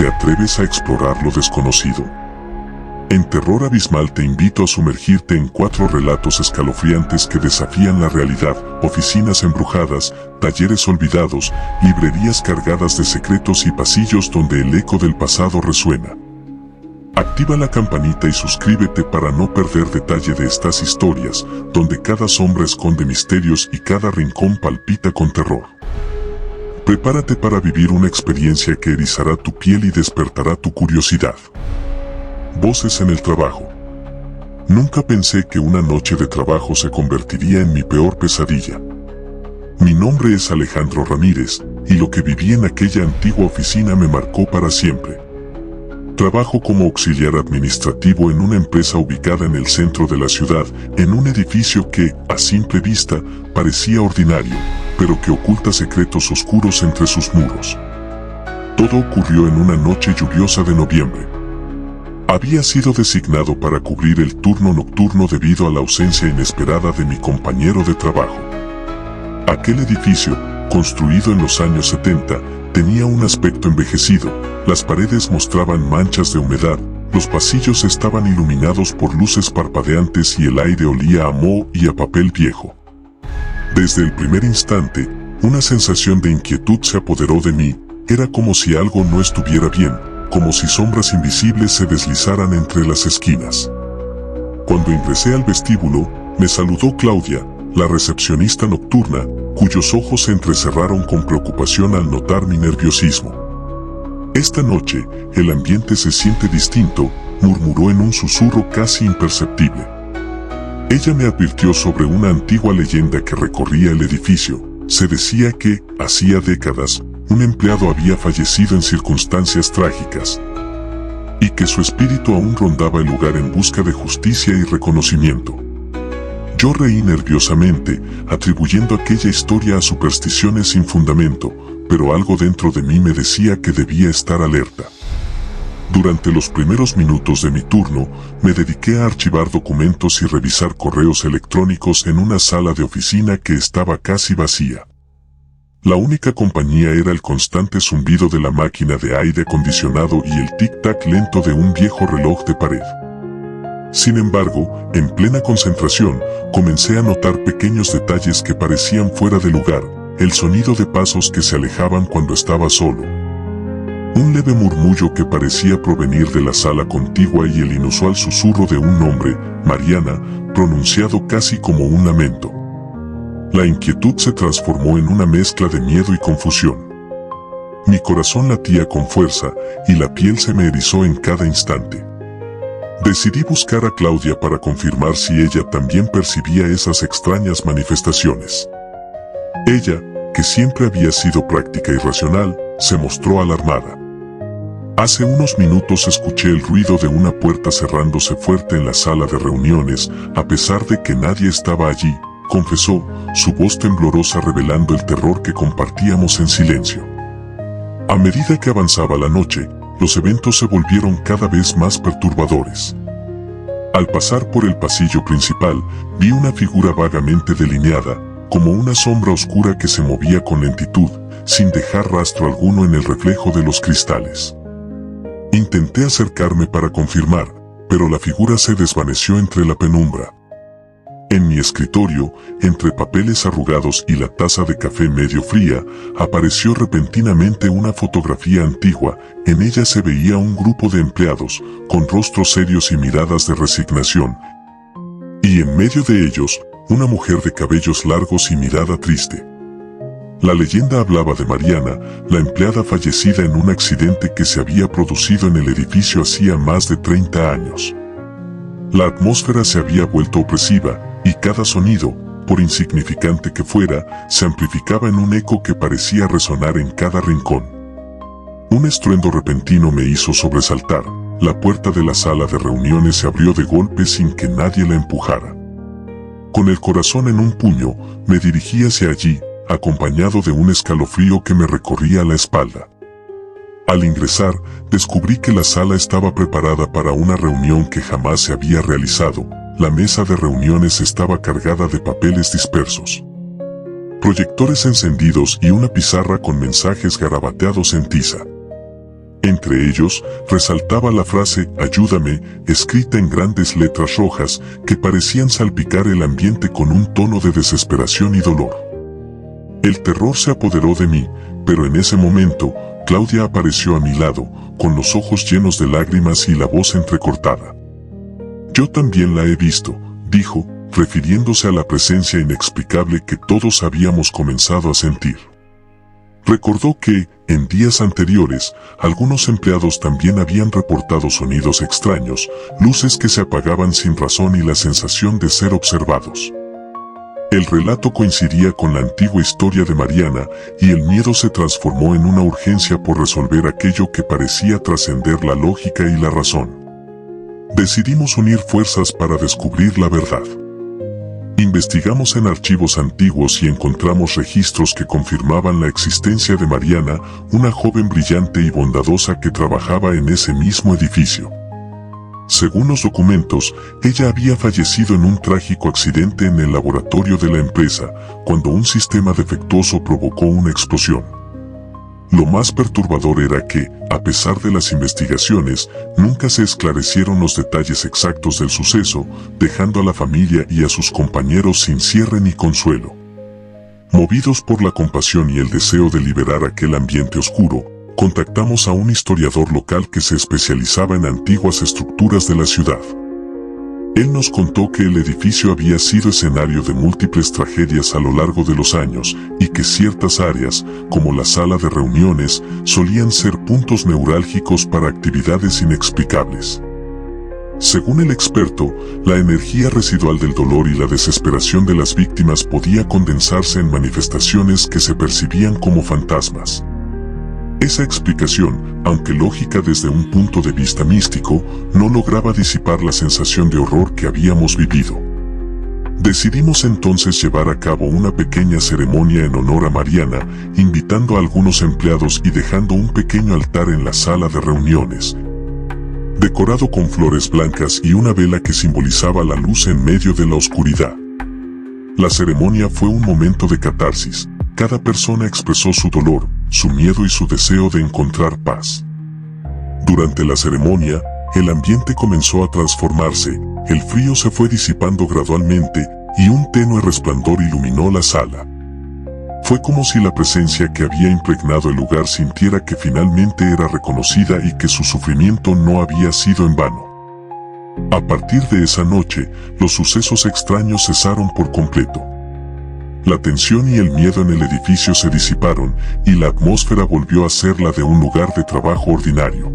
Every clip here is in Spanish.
¿Te atreves a explorar lo desconocido? En Terror Abismal te invito a sumergirte en 4 relatos escalofriantes que desafían la realidad: oficinas embrujadas, talleres olvidados, librerías cargadas de secretos y pasillos donde el eco del pasado resuena. Activa la campanita y suscríbete para no perder detalle de estas historias, donde cada sombra esconde misterios y cada rincón palpita con terror. Prepárate para vivir una experiencia que erizará tu piel y despertará tu curiosidad. Voces en el trabajo. Nunca pensé que una noche de trabajo se convertiría en mi peor pesadilla. Mi nombre es Alejandro Ramírez, y lo que viví en aquella antigua oficina me marcó para siempre. Trabajo como auxiliar administrativo en una empresa ubicada en el centro de la ciudad, en un edificio que, a simple vista, parecía ordinario, pero que oculta secretos oscuros entre sus muros. Todo ocurrió en una noche lluviosa de noviembre. Había sido designado para cubrir el turno nocturno debido a la ausencia inesperada de mi compañero de trabajo. Aquel edificio, construido en los años 70, tenía un aspecto envejecido. Las paredes mostraban manchas de humedad, los pasillos estaban iluminados por luces parpadeantes y el aire olía a moho y a papel viejo. Desde el primer instante, una sensación de inquietud se apoderó de mí. Era como si algo no estuviera bien, como si sombras invisibles se deslizaran entre las esquinas. Cuando ingresé al vestíbulo, me saludó Claudia, la recepcionista nocturna, cuyos ojos se entrecerraron con preocupación al notar mi nerviosismo. Esta noche, el ambiente se siente distinto, murmuró en un susurro casi imperceptible. Ella me advirtió sobre una antigua leyenda que recorría el edificio. Se decía que, hacía décadas, un empleado había fallecido en circunstancias trágicas, y que su espíritu aún rondaba el lugar en busca de justicia y reconocimiento. Yo reí nerviosamente, atribuyendo aquella historia a supersticiones sin fundamento, pero algo dentro de mí me decía que debía estar alerta. Durante los primeros minutos de mi turno, me dediqué a archivar documentos y revisar correos electrónicos en una sala de oficina que estaba casi vacía. La única compañía era el constante zumbido de la máquina de aire acondicionado y el tic-tac lento de un viejo reloj de pared. Sin embargo, en plena concentración, comencé a notar pequeños detalles que parecían fuera de lugar: el sonido de pasos que se alejaban cuando estaba solo, un leve murmullo que parecía provenir de la sala contigua y el inusual susurro de un nombre, Mariana, pronunciado casi como un lamento. La inquietud se transformó en una mezcla de miedo y confusión. Mi corazón latía con fuerza y la piel se me erizó en cada instante. Decidí buscar a Claudia para confirmar si ella también percibía esas extrañas manifestaciones. Ella, que siempre había sido práctica y racional, se mostró alarmada. Hace unos minutos escuché el ruido de una puerta cerrándose fuerte en la sala de reuniones, a pesar de que nadie estaba allí, confesó, su voz temblorosa revelando el terror que compartíamos en silencio. A medida que avanzaba la noche, los eventos se volvieron cada vez más perturbadores. Al pasar por el pasillo principal, vi una figura vagamente delineada, como una sombra oscura que se movía con lentitud, sin dejar rastro alguno en el reflejo de los cristales. Intenté acercarme para confirmar, pero la figura se desvaneció entre la penumbra. En mi escritorio, entre papeles arrugados y la taza de café medio fría, apareció repentinamente una fotografía antigua. En ella se veía un grupo de empleados, con rostros serios y miradas de resignación. Y en medio de ellos, una mujer de cabellos largos y mirada triste. La leyenda hablaba de Mariana, la empleada fallecida en un accidente que se había producido en el edificio hacía más de 30 años. La atmósfera se había vuelto opresiva, y cada sonido, por insignificante que fuera, se amplificaba en un eco que parecía resonar en cada rincón. Un estruendo repentino me hizo sobresaltar. La puerta de la sala de reuniones se abrió de golpe sin que nadie la empujara. Con el corazón en un puño, me dirigí hacia allí, acompañado de un escalofrío que me recorría la espalda. Al ingresar, descubrí que la sala estaba preparada para una reunión que jamás se había realizado. La mesa de reuniones estaba cargada de papeles dispersos, proyectores encendidos y una pizarra con mensajes garabateados en tiza. Entre ellos, resaltaba la frase «Ayúdame», escrita en grandes letras rojas que parecían salpicar el ambiente con un tono de desesperación y dolor. El terror se apoderó de mí, pero en ese momento, Claudia apareció a mi lado, con los ojos llenos de lágrimas y la voz entrecortada. «Yo también la he visto», dijo, refiriéndose a la presencia inexplicable que todos habíamos comenzado a sentir. Recordó que, en días anteriores, algunos empleados también habían reportado sonidos extraños, luces que se apagaban sin razón y la sensación de ser observados. El relato coincidía con la antigua historia de Mariana y el miedo se transformó en una urgencia por resolver aquello que parecía trascender la lógica y la razón. Decidimos unir fuerzas para descubrir la verdad. Investigamos en archivos antiguos y encontramos registros que confirmaban la existencia de Mariana, una joven brillante y bondadosa que trabajaba en ese mismo edificio. Según los documentos, ella había fallecido en un trágico accidente en el laboratorio de la empresa, cuando un sistema defectuoso provocó una explosión. Lo más perturbador era que, a pesar de las investigaciones, nunca se esclarecieron los detalles exactos del suceso, dejando a la familia y a sus compañeros sin cierre ni consuelo. Movidos por la compasión y el deseo de liberar aquel ambiente oscuro, contactamos a un historiador local que se especializaba en antiguas estructuras de la ciudad. Él nos contó que el edificio había sido escenario de múltiples tragedias a lo largo de los años y que ciertas áreas, como la sala de reuniones, solían ser puntos neurálgicos para actividades inexplicables. Según el experto, la energía residual del dolor y la desesperación de las víctimas podía condensarse en manifestaciones que se percibían como fantasmas. Esa explicación, aunque lógica desde un punto de vista místico, no lograba disipar la sensación de horror que habíamos vivido. Decidimos entonces llevar a cabo una pequeña ceremonia en honor a Mariana, invitando a algunos empleados y dejando un pequeño altar en la sala de reuniones, decorado con flores blancas y una vela que simbolizaba la luz en medio de la oscuridad. La ceremonia fue un momento de catarsis. Cada persona expresó su dolor, su miedo y su deseo de encontrar paz. Durante la ceremonia, el ambiente comenzó a transformarse, el frío se fue disipando gradualmente y un tenue resplandor iluminó la sala. Fue como si la presencia que había impregnado el lugar sintiera que finalmente era reconocida y que su sufrimiento no había sido en vano. A partir de esa noche, los sucesos extraños cesaron por completo. La tensión y el miedo en el edificio se disiparon y la atmósfera volvió a ser la de un lugar de trabajo ordinario.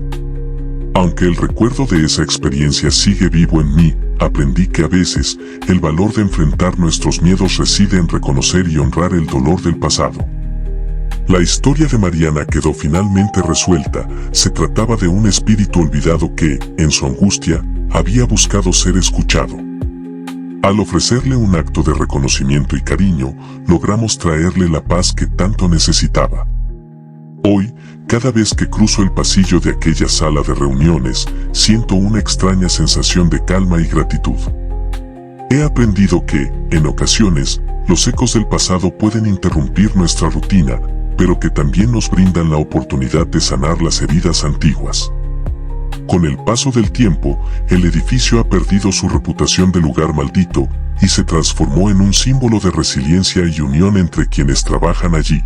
Aunque el recuerdo de esa experiencia sigue vivo en mí, aprendí que a veces, el valor de enfrentar nuestros miedos reside en reconocer y honrar el dolor del pasado. La historia de Mariana quedó finalmente resuelta. Se trataba de un espíritu olvidado que, en su angustia, había buscado ser escuchado. Al ofrecerle un acto de reconocimiento y cariño, logramos traerle la paz que tanto necesitaba. Hoy, cada vez que cruzo el pasillo de aquella sala de reuniones, siento una extraña sensación de calma y gratitud. He aprendido que, en ocasiones, los ecos del pasado pueden interrumpir nuestra rutina, pero que también nos brindan la oportunidad de sanar las heridas antiguas. Con el paso del tiempo, el edificio ha perdido su reputación de lugar maldito y se transformó en un símbolo de resiliencia y unión entre quienes trabajan allí.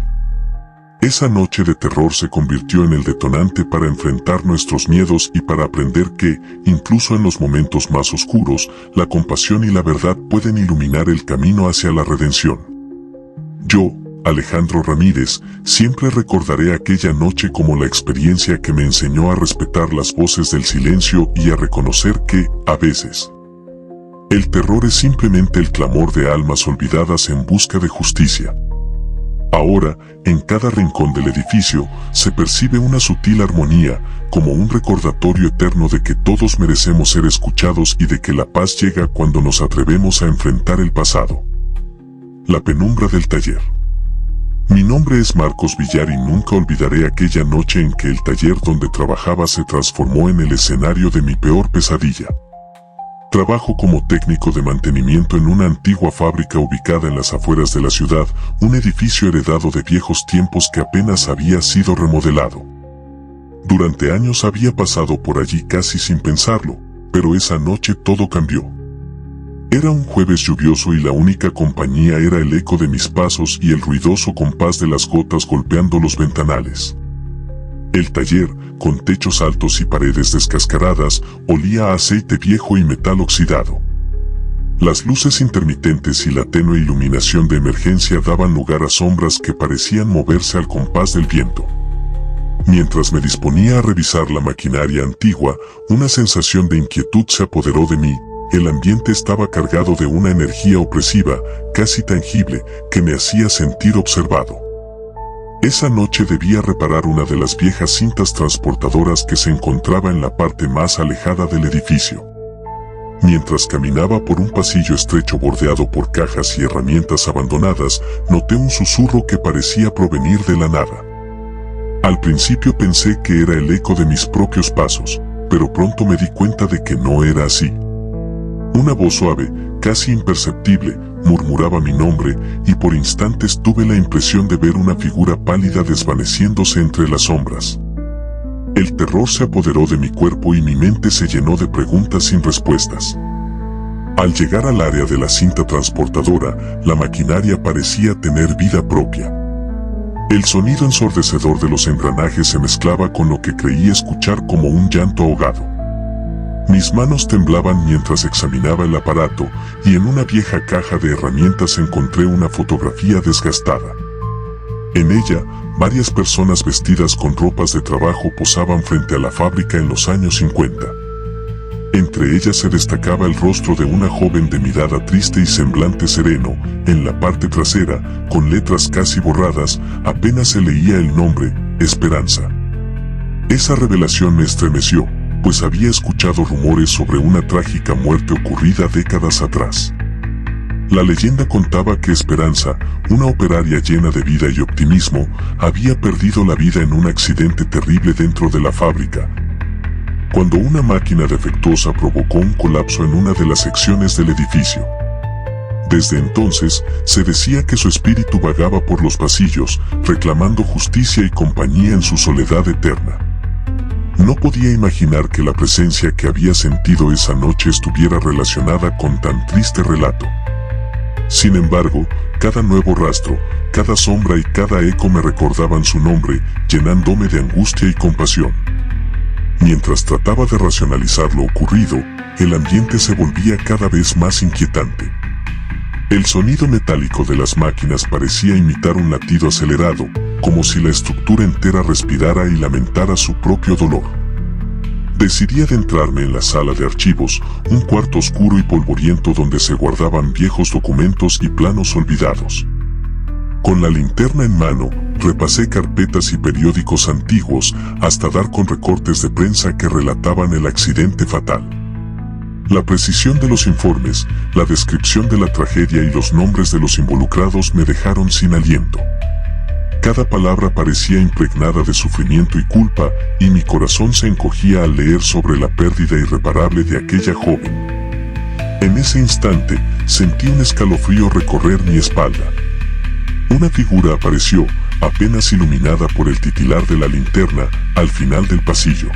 Esa noche de terror se convirtió en el detonante para enfrentar nuestros miedos y para aprender que, incluso en los momentos más oscuros, la compasión y la verdad pueden iluminar el camino hacia la redención. Yo, Alejandro Ramírez, siempre recordaré aquella noche como la experiencia que me enseñó a respetar las voces del silencio y a reconocer que, a veces, el terror es simplemente el clamor de almas olvidadas en busca de justicia. Ahora, en cada rincón del edificio, se percibe una sutil armonía, como un recordatorio eterno de que todos merecemos ser escuchados y de que la paz llega cuando nos atrevemos a enfrentar el pasado. La penumbra del taller. Mi nombre es Marcos Villar y nunca olvidaré aquella noche en que el taller donde trabajaba se transformó en el escenario de mi peor pesadilla. Trabajo como técnico de mantenimiento en una antigua fábrica ubicada en las afueras de la ciudad, un edificio heredado de viejos tiempos que apenas había sido remodelado. Durante años había pasado por allí casi sin pensarlo, pero esa noche todo cambió. Era un jueves lluvioso y la única compañía era el eco de mis pasos y el ruidoso compás de las gotas golpeando los ventanales. El taller, con techos altos y paredes descascaradas, olía a aceite viejo y metal oxidado. Las luces intermitentes y la tenue iluminación de emergencia daban lugar a sombras que parecían moverse al compás del viento. Mientras me disponía a revisar la maquinaria antigua, una sensación de inquietud se apoderó de mí. El ambiente estaba cargado de una energía opresiva, casi tangible, que me hacía sentir observado. Esa noche debía reparar una de las viejas cintas transportadoras que se encontraba en la parte más alejada del edificio. Mientras caminaba por un pasillo estrecho bordeado por cajas y herramientas abandonadas, noté un susurro que parecía provenir de la nada. Al principio pensé que era el eco de mis propios pasos, pero pronto me di cuenta de que no era así. Una voz suave, casi imperceptible, murmuraba mi nombre y por instantes tuve la impresión de ver una figura pálida desvaneciéndose entre las sombras. El terror se apoderó de mi cuerpo y mi mente se llenó de preguntas sin respuestas. Al llegar al área de la cinta transportadora, la maquinaria parecía tener vida propia. El sonido ensordecedor de los engranajes se mezclaba con lo que creí escuchar como un llanto ahogado. Mis manos temblaban mientras examinaba el aparato, y en una vieja caja de herramientas encontré una fotografía desgastada. En ella, varias personas vestidas con ropas de trabajo posaban frente a la fábrica en los años 50. Entre ellas se destacaba el rostro de una joven de mirada triste y semblante sereno. En la parte trasera, con letras casi borradas, apenas se leía el nombre, Esperanza. Esa revelación me estremeció, pues había escuchado rumores sobre una trágica muerte ocurrida décadas atrás. La leyenda contaba que Esperanza, una operaria llena de vida y optimismo, había perdido la vida en un accidente terrible dentro de la fábrica, cuando una máquina defectuosa provocó un colapso en una de las secciones del edificio. Desde entonces, se decía que su espíritu vagaba por los pasillos, reclamando justicia y compañía en su soledad eterna. No podía imaginar que la presencia que había sentido esa noche estuviera relacionada con tan triste relato. Sin embargo, cada nuevo rastro, cada sombra y cada eco me recordaban su nombre, llenándome de angustia y compasión. Mientras trataba de racionalizar lo ocurrido, el ambiente se volvía cada vez más inquietante. El sonido metálico de las máquinas parecía imitar un latido acelerado, como si la estructura entera respirara y lamentara su propio dolor. Decidí adentrarme en la sala de archivos, un cuarto oscuro y polvoriento donde se guardaban viejos documentos y planos olvidados. Con la linterna en mano, repasé carpetas y periódicos antiguos hasta dar con recortes de prensa que relataban el accidente fatal. La precisión de los informes, la descripción de la tragedia y los nombres de los involucrados me dejaron sin aliento. Cada palabra parecía impregnada de sufrimiento y culpa, y mi corazón se encogía al leer sobre la pérdida irreparable de aquella joven. En ese instante, sentí un escalofrío recorrer mi espalda. Una figura apareció, apenas iluminada por el titilar de la linterna, al final del pasillo.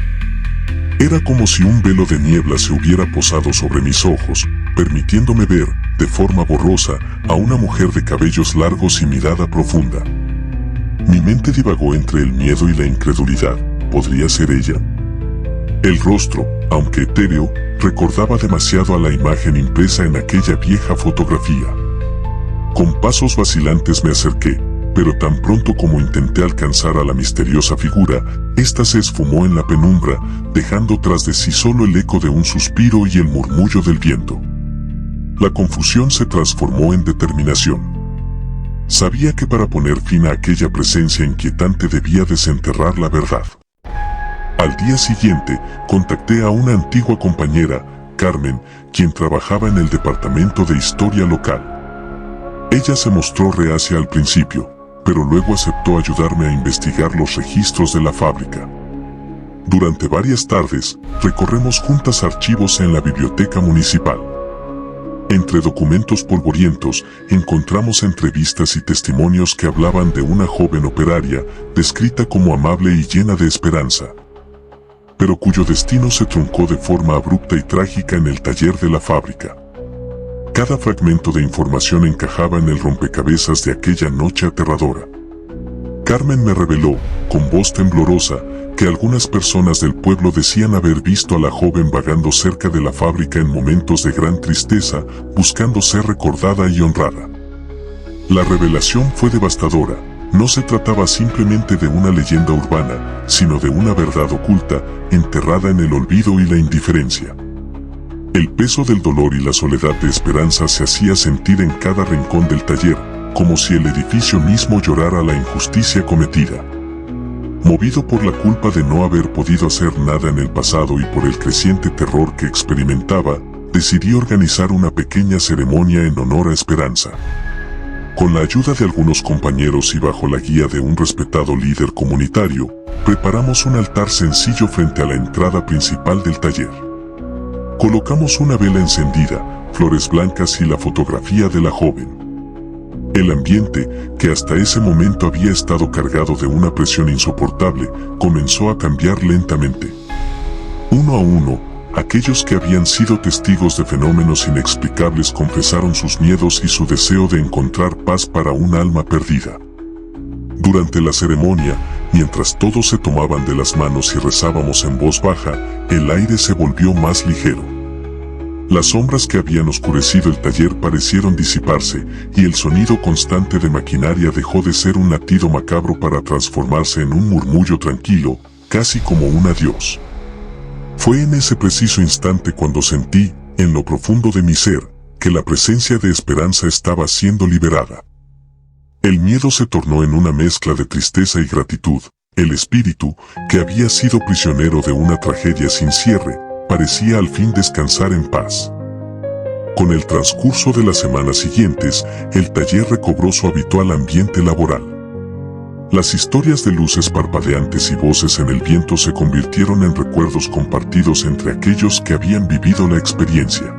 Era como si un velo de niebla se hubiera posado sobre mis ojos, permitiéndome ver, de forma borrosa, a una mujer de cabellos largos y mirada profunda. Mi mente divagó entre el miedo y la incredulidad. ¿Podría ser ella? El rostro, aunque etéreo, recordaba demasiado a la imagen impresa en aquella vieja fotografía. Con pasos vacilantes me acerqué, pero tan pronto como intenté alcanzar a la misteriosa figura, ésta se esfumó en la penumbra, dejando tras de sí solo el eco de un suspiro y el murmullo del viento. La confusión se transformó en determinación. Sabía que para poner fin a aquella presencia inquietante debía desenterrar la verdad. Al día siguiente, contacté a una antigua compañera, Carmen, quien trabajaba en el departamento de historia local. Ella se mostró reacia al principio, pero luego aceptó ayudarme a investigar los registros de la fábrica. Durante varias tardes, recorremos juntas archivos en la biblioteca municipal. Entre documentos polvorientos, encontramos entrevistas y testimonios que hablaban de una joven operaria, descrita como amable y llena de esperanza. pero cuyo destino se truncó de forma abrupta y trágica en el taller de la fábrica. Cada fragmento de información encajaba en el rompecabezas de aquella noche aterradora. Carmen me reveló, con voz temblorosa, que algunas personas del pueblo decían haber visto a la joven vagando cerca de la fábrica en momentos de gran tristeza, buscando ser recordada y honrada. La revelación fue devastadora. No se trataba simplemente de una leyenda urbana, sino de una verdad oculta, enterrada en el olvido y la indiferencia. El peso del dolor y la soledad de Esperanza se hacía sentir en cada rincón del taller, como si el edificio mismo llorara la injusticia cometida. Movido por la culpa de no haber podido hacer nada en el pasado y por el creciente terror que experimentaba, decidí organizar una pequeña ceremonia en honor a Esperanza. Con la ayuda de algunos compañeros y bajo la guía de un respetado líder comunitario, preparamos un altar sencillo frente a la entrada principal del taller. Colocamos una vela encendida, flores blancas y la fotografía de la joven. El ambiente, que hasta ese momento había estado cargado de una presión insoportable, comenzó a cambiar lentamente. Uno a uno, aquellos que habían sido testigos de fenómenos inexplicables confesaron sus miedos y su deseo de encontrar paz para un alma perdida. Durante la ceremonia, mientras todos se tomaban de las manos y rezábamos en voz baja, el aire se volvió más ligero. Las sombras que habían oscurecido el taller parecieron disiparse, y el sonido constante de maquinaria dejó de ser un latido macabro para transformarse en un murmullo tranquilo, casi como un adiós. Fue en ese preciso instante cuando sentí, en lo profundo de mi ser, que la presencia de Esperanza estaba siendo liberada. El miedo se tornó en una mezcla de tristeza y gratitud. El espíritu, que había sido prisionero de una tragedia sin cierre, parecía al fin descansar en paz. Con el transcurso de las semanas siguientes, el taller recobró su habitual ambiente laboral. Las historias de luces parpadeantes y voces en el viento se convirtieron en recuerdos compartidos entre aquellos que habían vivido la experiencia.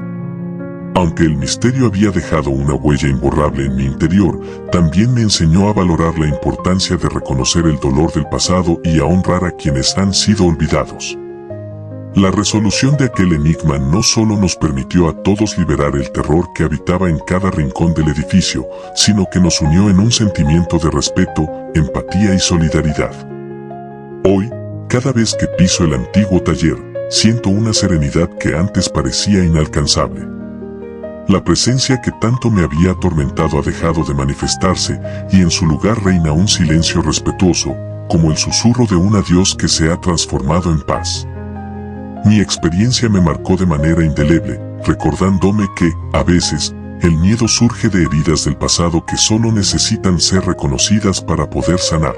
Aunque el misterio había dejado una huella imborrable en mi interior, también me enseñó a valorar la importancia de reconocer el dolor del pasado y a honrar a quienes han sido olvidados. La resolución de aquel enigma no solo nos permitió a todos liberar el terror que habitaba en cada rincón del edificio, sino que nos unió en un sentimiento de respeto, empatía y solidaridad. Hoy, cada vez que piso el antiguo taller, siento una serenidad que antes parecía inalcanzable. La presencia que tanto me había atormentado ha dejado de manifestarse, y en su lugar reina un silencio respetuoso, como el susurro de un adiós que se ha transformado en paz. Mi experiencia me marcó de manera indeleble, recordándome que, a veces, el miedo surge de heridas del pasado que solo necesitan ser reconocidas para poder sanar.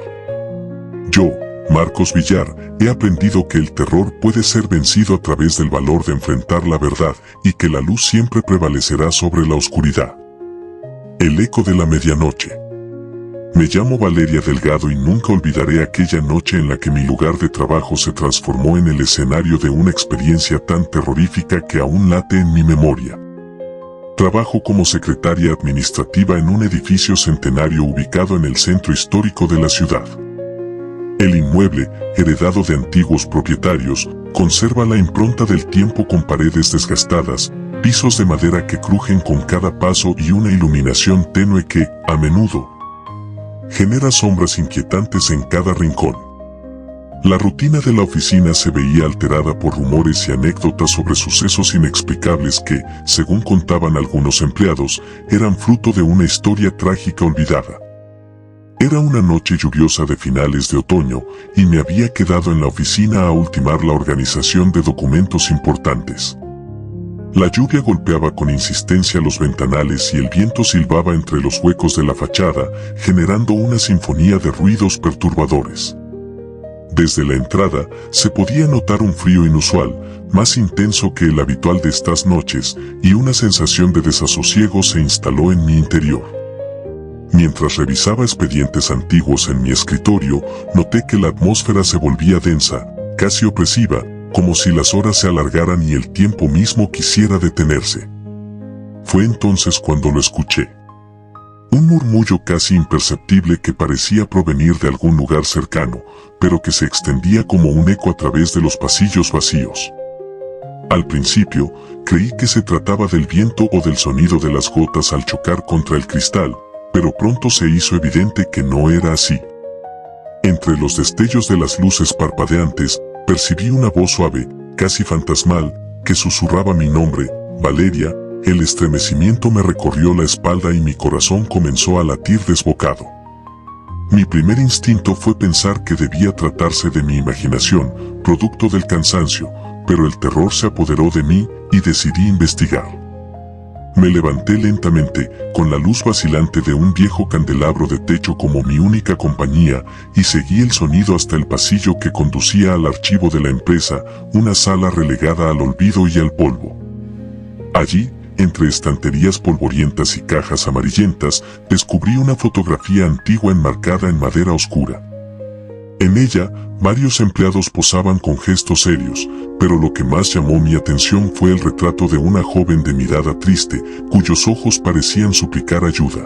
Yo, Marcos Villar, he aprendido que el terror puede ser vencido a través del valor de enfrentar la verdad y que la luz siempre prevalecerá sobre la oscuridad. El eco de la medianoche. Me llamo Valeria Delgado y nunca olvidaré aquella noche en la que mi lugar de trabajo se transformó en el escenario de una experiencia tan terrorífica que aún late en mi memoria. Trabajo como secretaria administrativa en un edificio centenario ubicado en el centro histórico de la ciudad. El inmueble, heredado de antiguos propietarios, conserva la impronta del tiempo con paredes desgastadas, pisos de madera que crujen con cada paso y una iluminación tenue que, a menudo, genera sombras inquietantes en cada rincón. La rutina de la oficina se veía alterada por rumores y anécdotas sobre sucesos inexplicables que, según contaban algunos empleados, eran fruto de una historia trágica olvidada. Era una noche lluviosa de finales de otoño, y me había quedado en la oficina a ultimar la organización de documentos importantes. La lluvia golpeaba con insistencia los ventanales y el viento silbaba entre los huecos de la fachada, generando una sinfonía de ruidos perturbadores. Desde la entrada, se podía notar un frío inusual, más intenso que el habitual de estas noches, y una sensación de desasosiego se instaló en mi interior. Mientras revisaba expedientes antiguos en mi escritorio, noté que la atmósfera se volvía densa, casi opresiva, como si las horas se alargaran y el tiempo mismo quisiera detenerse. Fue entonces cuando lo escuché. Un murmullo casi imperceptible que parecía provenir de algún lugar cercano, pero que se extendía como un eco a través de los pasillos vacíos. Al principio, creí que se trataba del viento o del sonido de las gotas al chocar contra el cristal, pero pronto se hizo evidente que no era así. Entre los destellos de las luces parpadeantes, percibí una voz suave, casi fantasmal, que susurraba mi nombre, Valeria. El estremecimiento me recorrió la espalda y mi corazón comenzó a latir desbocado. Mi primer instinto fue pensar que debía tratarse de mi imaginación, producto del cansancio, pero el terror se apoderó de mí y decidí investigar. Me levanté lentamente, con la luz vacilante de un viejo candelabro de techo como mi única compañía, y seguí el sonido hasta el pasillo que conducía al archivo de la empresa, una sala relegada al olvido y al polvo. Allí, entre estanterías polvorientas y cajas amarillentas, descubrí una fotografía antigua enmarcada en madera oscura. En ella, varios empleados posaban con gestos serios, pero lo que más llamó mi atención fue el retrato de una joven de mirada triste, cuyos ojos parecían suplicar ayuda.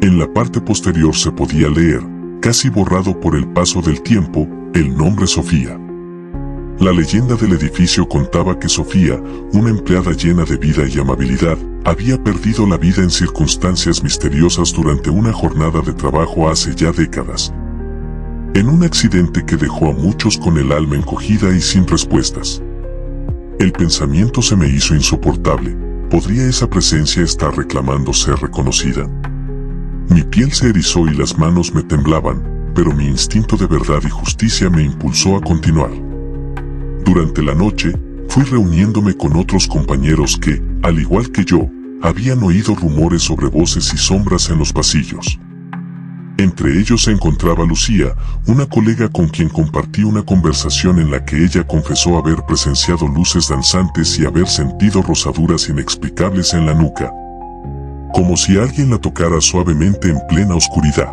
En la parte posterior se podía leer, casi borrado por el paso del tiempo, el nombre Sofía. La leyenda del edificio contaba que Sofía, una empleada llena de vida y amabilidad, había perdido la vida en circunstancias misteriosas durante una jornada de trabajo hace ya décadas. En un accidente que dejó a muchos con el alma encogida y sin respuestas. El pensamiento se me hizo insoportable. ¿Podría esa presencia estar reclamando ser reconocida? Mi piel se erizó y las manos me temblaban, pero mi instinto de verdad y justicia me impulsó a continuar. Durante la noche, fui reuniéndome con otros compañeros que, al igual que yo, habían oído rumores sobre voces y sombras en los pasillos. Entre ellos se encontraba Lucía, una colega con quien compartí una conversación en la que ella confesó haber presenciado luces danzantes y haber sentido rozaduras inexplicables en la nuca, como si alguien la tocara suavemente en plena oscuridad.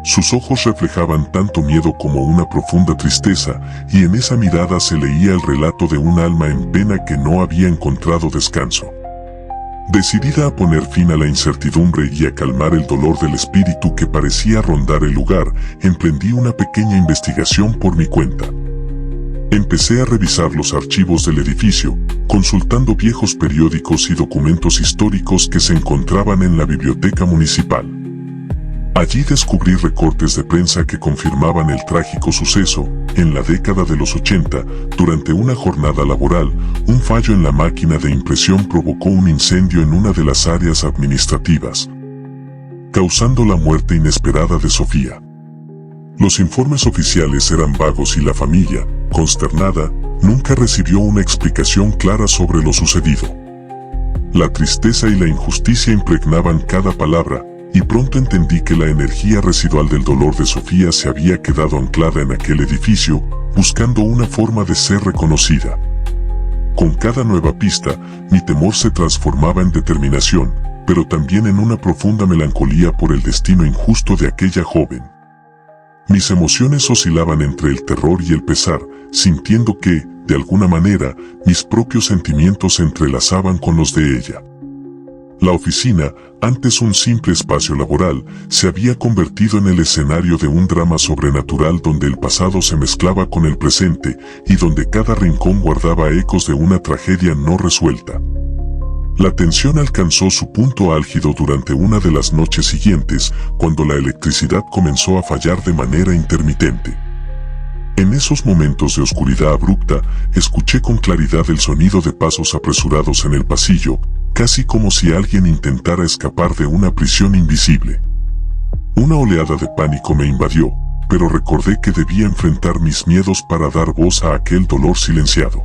Sus ojos reflejaban tanto miedo como una profunda tristeza, y en esa mirada se leía el relato de un alma en pena que no había encontrado descanso. Decidida a poner fin a la incertidumbre y a calmar el dolor del espíritu que parecía rondar el lugar, emprendí una pequeña investigación por mi cuenta. Empecé a revisar los archivos del edificio, consultando viejos periódicos y documentos históricos que se encontraban en la biblioteca municipal. Allí descubrí recortes de prensa que confirmaban el trágico suceso. En la década de los 80, durante una jornada laboral, un fallo en la máquina de impresión provocó un incendio en una de las áreas administrativas, causando la muerte inesperada de Sofía. Los informes oficiales eran vagos y la familia, consternada, nunca recibió una explicación clara sobre lo sucedido. La tristeza y la injusticia impregnaban cada palabra, y pronto entendí que la energía residual del dolor de Sofía se había quedado anclada en aquel edificio, buscando una forma de ser reconocida. Con cada nueva pista, mi temor se transformaba en determinación, pero también en una profunda melancolía por el destino injusto de aquella joven. Mis emociones oscilaban entre el terror y el pesar, sintiendo que, de alguna manera, mis propios sentimientos se entrelazaban con los de ella. La oficina, antes un simple espacio laboral, se había convertido en el escenario de un drama sobrenatural donde el pasado se mezclaba con el presente y donde cada rincón guardaba ecos de una tragedia no resuelta. La tensión alcanzó su punto álgido durante una de las noches siguientes, cuando la electricidad comenzó a fallar de manera intermitente. En esos momentos de oscuridad abrupta, escuché con claridad el sonido de pasos apresurados en el pasillo, casi como si alguien intentara escapar de una prisión invisible. Una oleada de pánico me invadió, pero recordé que debía enfrentar mis miedos para dar voz a aquel dolor silenciado.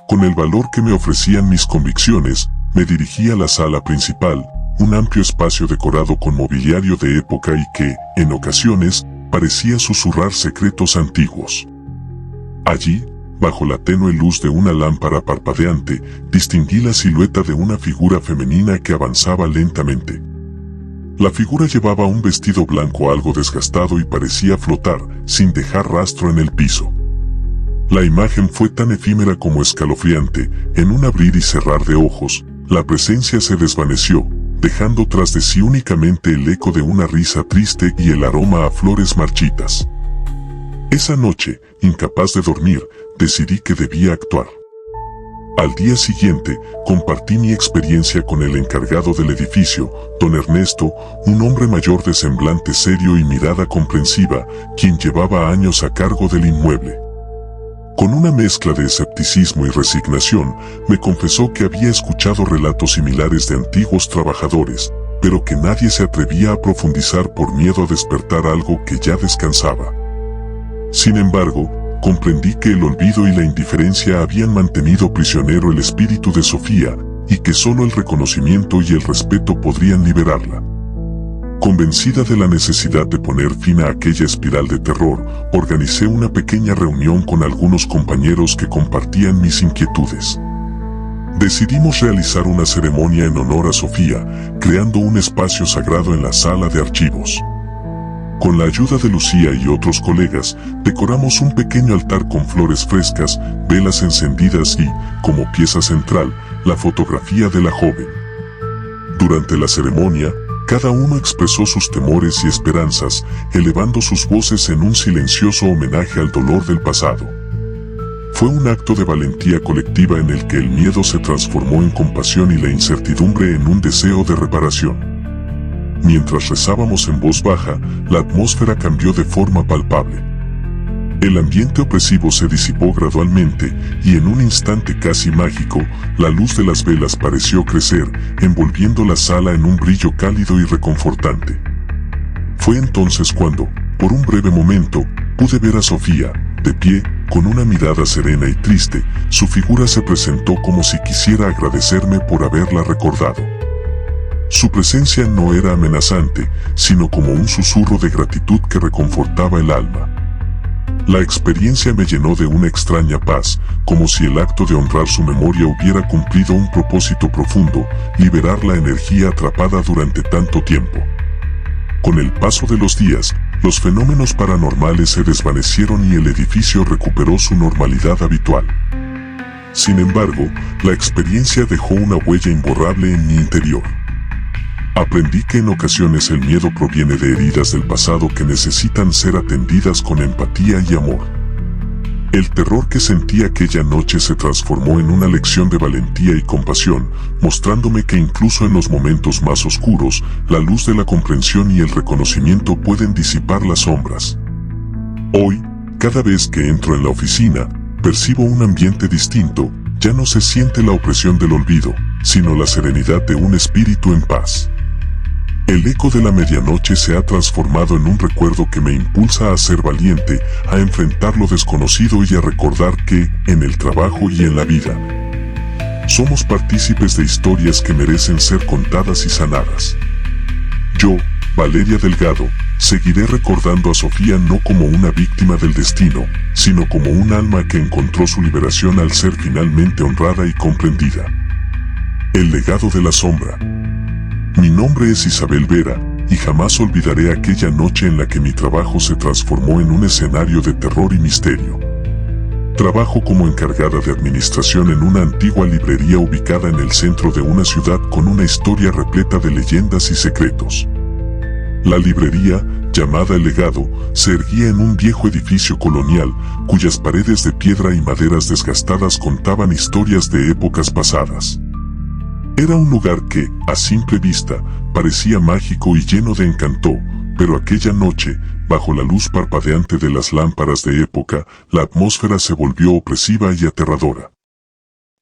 Con el valor que me ofrecían mis convicciones, me dirigí a la sala principal, un amplio espacio decorado con mobiliario de época y que, en ocasiones, parecía susurrar secretos antiguos. Allí, bajo la tenue luz de una lámpara parpadeante, distinguí la silueta de una figura femenina que avanzaba lentamente. La figura llevaba un vestido blanco algo desgastado y parecía flotar, sin dejar rastro en el piso. La imagen fue tan efímera como escalofriante. En un abrir y cerrar de ojos, la presencia se desvaneció, dejando tras de sí únicamente el eco de una risa triste y el aroma a flores marchitas. Esa noche, incapaz de dormir, decidí que debía actuar. Al día siguiente, compartí mi experiencia con el encargado del edificio, don Ernesto, un hombre mayor de semblante serio y mirada comprensiva, quien llevaba años a cargo del inmueble. Con una mezcla de escepticismo y resignación, me confesó que había escuchado relatos similares de antiguos trabajadores, pero que nadie se atrevía a profundizar por miedo a despertar algo que ya descansaba. Sin embargo, comprendí que el olvido y la indiferencia habían mantenido prisionero el espíritu de Sofía, y que solo el reconocimiento y el respeto podrían liberarla. Convencida de la necesidad de poner fin a aquella espiral de terror, organicé una pequeña reunión con algunos compañeros que compartían mis inquietudes. Decidimos realizar una ceremonia en honor a Sofía, creando un espacio sagrado en la sala de archivos. Con la ayuda de Lucía y otros colegas, decoramos un pequeño altar con flores frescas, velas encendidas y, como pieza central, la fotografía de la joven. Durante la ceremonia, cada uno expresó sus temores y esperanzas, elevando sus voces en un silencioso homenaje al dolor del pasado. Fue un acto de valentía colectiva en el que el miedo se transformó en compasión y la incertidumbre en un deseo de reparación. Mientras rezábamos en voz baja, la atmósfera cambió de forma palpable. El ambiente opresivo se disipó gradualmente y en un instante casi mágico, la luz de las velas pareció crecer, envolviendo la sala en un brillo cálido y reconfortante. Fue entonces cuando, por un breve momento, pude ver a Sofía, de pie, con una mirada serena y triste. Su figura se presentó como si quisiera agradecerme por haberla recordado. Su presencia no era amenazante, sino como un susurro de gratitud que reconfortaba el alma. La experiencia me llenó de una extraña paz, como si el acto de honrar su memoria hubiera cumplido un propósito profundo, liberar la energía atrapada durante tanto tiempo. Con el paso de los días, los fenómenos paranormales se desvanecieron y el edificio recuperó su normalidad habitual. Sin embargo, la experiencia dejó una huella imborrable en mi interior. Aprendí que en ocasiones el miedo proviene de heridas del pasado que necesitan ser atendidas con empatía y amor. El terror que sentí aquella noche se transformó en una lección de valentía y compasión, mostrándome que incluso en los momentos más oscuros, la luz de la comprensión y el reconocimiento pueden disipar las sombras. Hoy, cada vez que entro en la oficina, percibo un ambiente distinto. Ya no se siente la opresión del olvido, sino la serenidad de un espíritu en paz. El eco de la medianoche se ha transformado en un recuerdo que me impulsa a ser valiente, a enfrentar lo desconocido y a recordar que, en el trabajo y en la vida, somos partícipes de historias que merecen ser contadas y sanadas. Yo, Valeria Delgado, seguiré recordando a Sofía no como una víctima del destino, sino como un alma que encontró su liberación al ser finalmente honrada y comprendida. El legado de la sombra. Mi nombre es Isabel Vera, y jamás olvidaré aquella noche en la que mi trabajo se transformó en un escenario de terror y misterio. Trabajo como encargada de administración en una antigua librería ubicada en el centro de una ciudad con una historia repleta de leyendas y secretos. La librería, llamada El Legado, se erguía en un viejo edificio colonial, cuyas paredes de piedra y maderas desgastadas contaban historias de épocas pasadas. Era un lugar que, a simple vista, parecía mágico y lleno de encanto, pero aquella noche, bajo la luz parpadeante de las lámparas de época, la atmósfera se volvió opresiva y aterradora.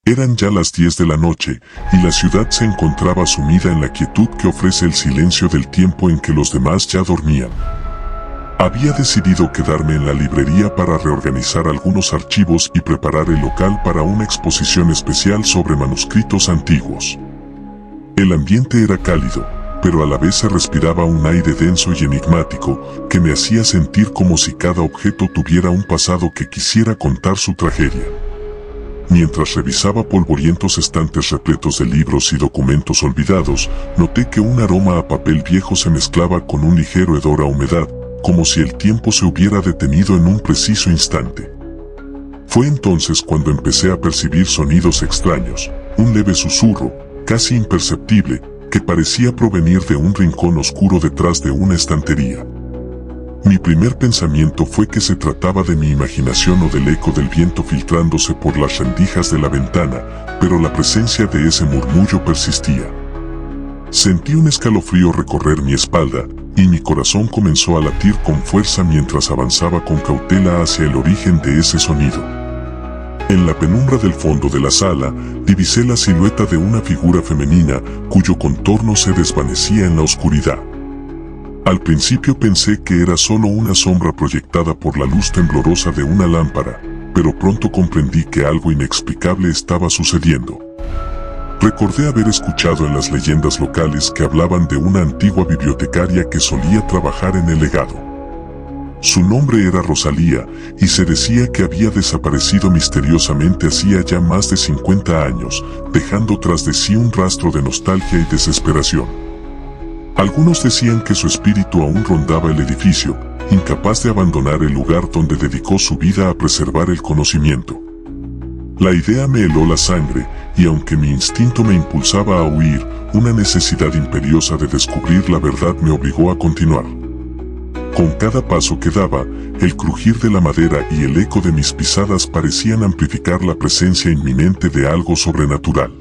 Eran ya las 10 de la noche, y la ciudad se encontraba sumida en la quietud que ofrece el silencio del tiempo en que los demás ya dormían. Había decidido quedarme en la librería para reorganizar algunos archivos y preparar el local para una exposición especial sobre manuscritos antiguos. El ambiente era cálido, pero a la vez se respiraba un aire denso y enigmático que me hacía sentir como si cada objeto tuviera un pasado que quisiera contar su tragedia. Mientras revisaba polvorientos estantes repletos de libros y documentos olvidados, noté que un aroma a papel viejo se mezclaba con un ligero hedor a humedad, como si el tiempo se hubiera detenido en un preciso instante. Fue entonces cuando empecé a percibir sonidos extraños, un leve susurro, casi imperceptible, que parecía provenir de un rincón oscuro detrás de una estantería. Mi primer pensamiento fue que se trataba de mi imaginación o del eco del viento filtrándose por las rendijas de la ventana, pero la presencia de ese murmullo persistía. Sentí un escalofrío recorrer mi espalda, y mi corazón comenzó a latir con fuerza mientras avanzaba con cautela hacia el origen de ese sonido. En la penumbra del fondo de la sala, divisé la silueta de una figura femenina cuyo contorno se desvanecía en la oscuridad. Al principio pensé que era solo una sombra proyectada por la luz temblorosa de una lámpara, pero pronto comprendí que algo inexplicable estaba sucediendo. Recordé haber escuchado en las leyendas locales que hablaban de una antigua bibliotecaria que solía trabajar en el legado. Su nombre era Rosalía, y se decía que había desaparecido misteriosamente hacía ya más de 50 años, dejando tras de sí un rastro de nostalgia y desesperación. Algunos decían que su espíritu aún rondaba el edificio, incapaz de abandonar el lugar donde dedicó su vida a preservar el conocimiento. La idea me heló la sangre, y aunque mi instinto me impulsaba a huir, una necesidad imperiosa de descubrir la verdad me obligó a continuar. Con cada paso que daba, el crujir de la madera y el eco de mis pisadas parecían amplificar la presencia inminente de algo sobrenatural.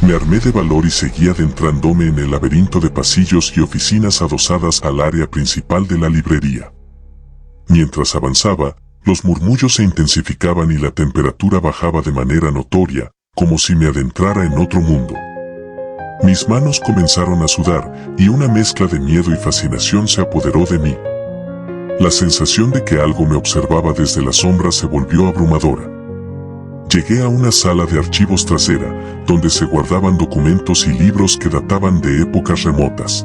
Me armé de valor y seguí adentrándome en el laberinto de pasillos y oficinas adosadas al área principal de la librería. Mientras avanzaba, los murmullos se intensificaban y la temperatura bajaba de manera notoria, como si me adentrara en otro mundo. Mis manos comenzaron a sudar, y una mezcla de miedo y fascinación se apoderó de mí. La sensación de que algo me observaba desde la sombra se volvió abrumadora. Llegué a una sala de archivos trasera, donde se guardaban documentos y libros que databan de épocas remotas.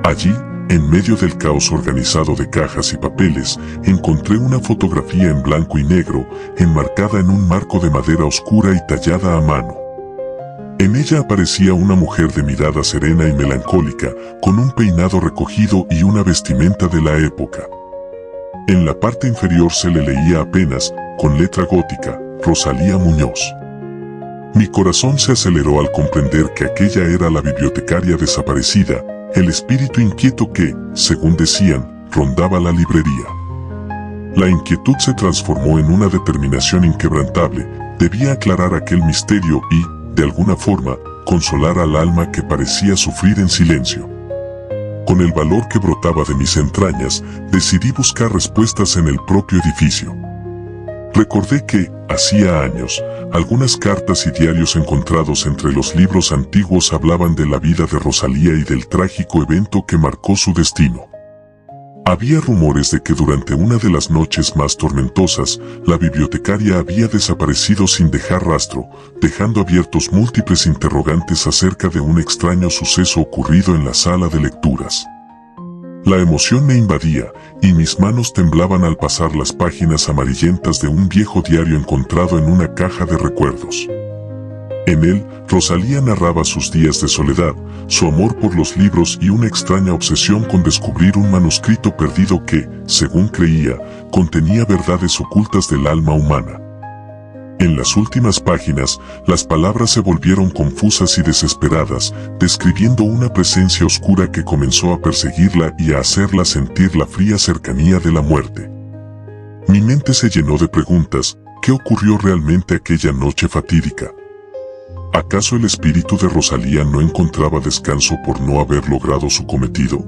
Allí, en medio del caos organizado de cajas y papeles, encontré una fotografía en blanco y negro, enmarcada en un marco de madera oscura y tallada a mano. En ella aparecía una mujer de mirada serena y melancólica, con un peinado recogido y una vestimenta de la época. En la parte inferior se le leía apenas, con letra gótica, Rosalía Muñoz. Mi corazón se aceleró al comprender que aquella era la bibliotecaria desaparecida, el espíritu inquieto que, según decían, rondaba la librería. La inquietud se transformó en una determinación inquebrantable. Debía aclarar aquel misterio y, de alguna forma, consolar al alma que parecía sufrir en silencio. Con el valor que brotaba de mis entrañas, decidí buscar respuestas en el propio edificio. Recordé que, hacía años, algunas cartas y diarios encontrados entre los libros antiguos hablaban de la vida de Rosalía y del trágico evento que marcó su destino. Había rumores de que durante una de las noches más tormentosas, la bibliotecaria había desaparecido sin dejar rastro, dejando abiertos múltiples interrogantes acerca de un extraño suceso ocurrido en la sala de lecturas. La emoción me invadía, y mis manos temblaban al pasar las páginas amarillentas de un viejo diario encontrado en una caja de recuerdos. En él, Rosalía narraba sus días de soledad, su amor por los libros y una extraña obsesión con descubrir un manuscrito perdido que, según creía, contenía verdades ocultas del alma humana. En las últimas páginas, las palabras se volvieron confusas y desesperadas, describiendo una presencia oscura que comenzó a perseguirla y a hacerla sentir la fría cercanía de la muerte. Mi mente se llenó de preguntas. ¿Qué ocurrió realmente aquella noche fatídica? ¿Acaso el espíritu de Rosalía no encontraba descanso por no haber logrado su cometido?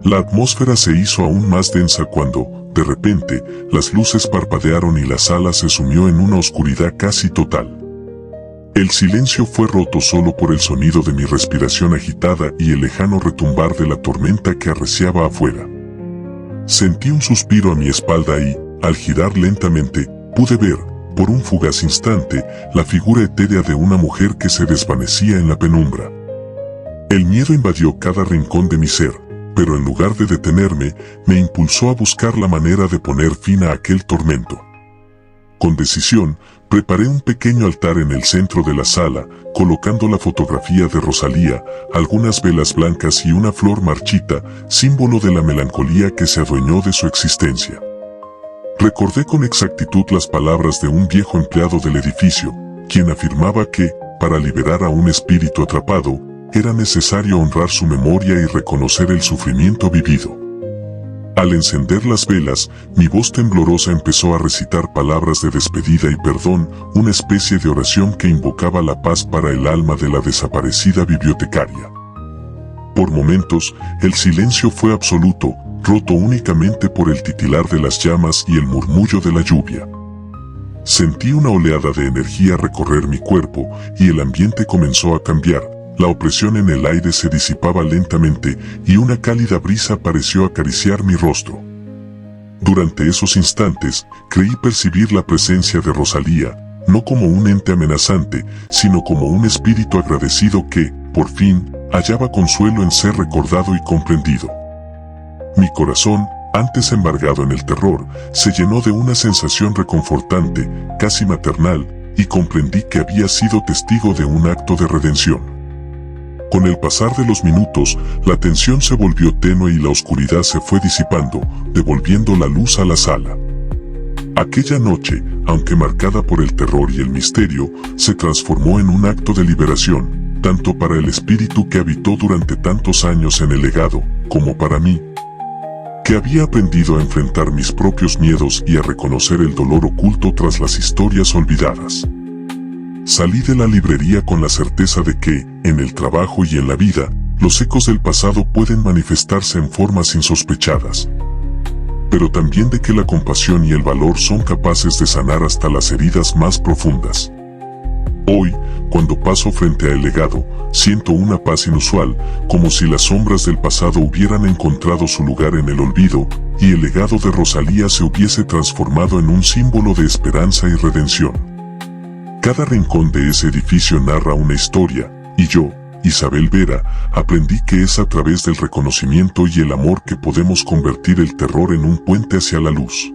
La atmósfera se hizo aún más densa cuando, de repente, las luces parpadearon y la sala se sumió en una oscuridad casi total. El silencio fue roto solo por el sonido de mi respiración agitada y el lejano retumbar de la tormenta que arreciaba afuera. Sentí un suspiro a mi espalda y, al girar lentamente, pude ver, por un fugaz instante, la figura etérea de una mujer que se desvanecía en la penumbra. El miedo invadió cada rincón de mi ser, pero en lugar de detenerme, me impulsó a buscar la manera de poner fin a aquel tormento. Con decisión, preparé un pequeño altar en el centro de la sala, colocando la fotografía de Rosalía, algunas velas blancas y una flor marchita, símbolo de la melancolía que se adueñó de su existencia. Recordé con exactitud las palabras de un viejo empleado del edificio, quien afirmaba que, para liberar a un espíritu atrapado, era necesario honrar su memoria y reconocer el sufrimiento vivido. Al encender las velas, mi voz temblorosa empezó a recitar palabras de despedida y perdón, una especie de oración que invocaba la paz para el alma de la desaparecida bibliotecaria. Por momentos, el silencio fue absoluto, roto únicamente por el titilar de las llamas y el murmullo de la lluvia. Sentí una oleada de energía recorrer mi cuerpo y el ambiente comenzó a cambiar. La opresión en el aire se disipaba lentamente y una cálida brisa pareció acariciar mi rostro. Durante esos instantes, creí percibir la presencia de Rosalía, no como un ente amenazante, sino como un espíritu agradecido que, por fin, hallaba consuelo en ser recordado y comprendido. Mi corazón, antes embargado en el terror, se llenó de una sensación reconfortante, casi maternal, y comprendí que había sido testigo de un acto de redención. Con el pasar de los minutos, la tensión se volvió tenue y la oscuridad se fue disipando, devolviendo la luz a la sala. Aquella noche, aunque marcada por el terror y el misterio, se transformó en un acto de liberación, tanto para el espíritu que habitó durante tantos años en el legado, como para mí, que había aprendido a enfrentar mis propios miedos y a reconocer el dolor oculto tras las historias olvidadas. Salí de la librería con la certeza de que, en el trabajo y en la vida, los ecos del pasado pueden manifestarse en formas insospechadas. Pero también de que la compasión y el valor son capaces de sanar hasta las heridas más profundas. Hoy, cuando paso frente a El Legado, siento una paz inusual, como si las sombras del pasado hubieran encontrado su lugar en el olvido, y el legado de Rosalía se hubiese transformado en un símbolo de esperanza y redención. Cada rincón de ese edificio narra una historia, y yo, Isabel Vera, aprendí que es a través del reconocimiento y el amor que podemos convertir el terror en un puente hacia la luz.